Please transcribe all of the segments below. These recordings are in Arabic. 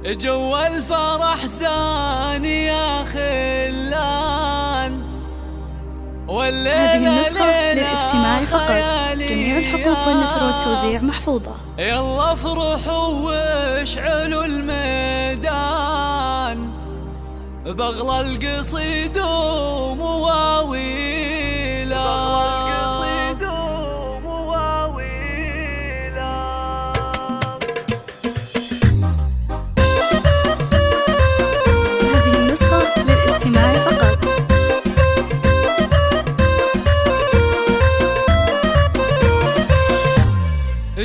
جو الفرح زاني يا خلان، هذه النسخة للاستماع فقط، جميع الحقوق والنشر والتوزيع محفوظة. يلا افرحوا واشعلوا الميدان، بغلى القصيد ومواويلا. هذه النسخة للاستماع فقط.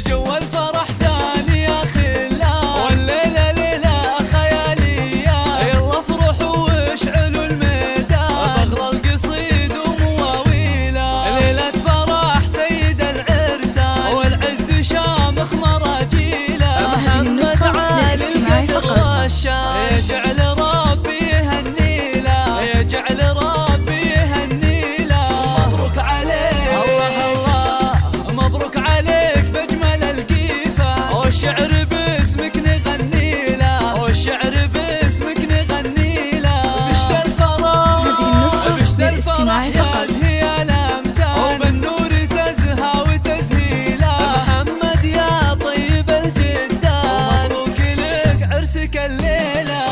جو الفرح زاني يا خلان، والليلة ليلة خيالية. يلا افرحوا واشعلوا الميدان، بغلى القصيد ومواويله. ليلة فرح سيد العرسان، والعز شامخ مراجيله. محمد عالي القدر والشان، يجعل ربي يهنيله، يجعل ربي يهنيله. مبروك عليك الله الله، مبروك عليك بأجمل القيفة. والشعر باسمك نغني له، والشعر باسمك نغني له. بشت الفرح، هذه النسخة بشت للاستماع الفرح فقط. يزهي الأمتان، وبالنور تزهى وتزهيله. محمد يا طيب الجدان، مبروك لك عرسك الليلة.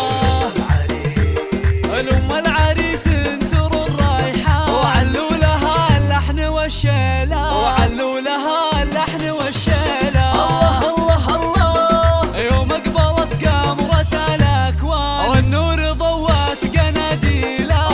الأم العريس انثروا الرايحة، وعلوا لها اللحن والشيلة، وعلوا لها اللحن والشيلة. الله الله الله، يوم اقبلت قمرة الأكوان، والنور ضوت قناديله.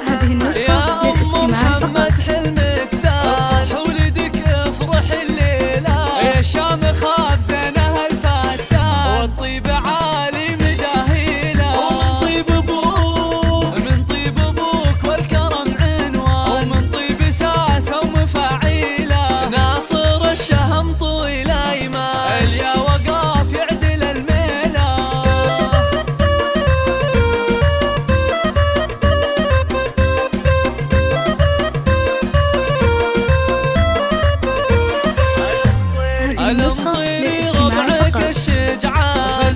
هذه النسخة للاستماع فقط. محمد حلمك زاد، ولدك افرح الليلة. يا شامخة بزينها الفتان، والطيب عالي مداهيله. ومن طيب ابوك، من طيب ابوك والكرم عنوان، ومن طيب ساسة ومفاعيله. ناصر الشهم طويل ايمان، اليا وقاف يعدل الميله. هذه النسخة الامطيري للاستماع ربعك فقط. الشجعان،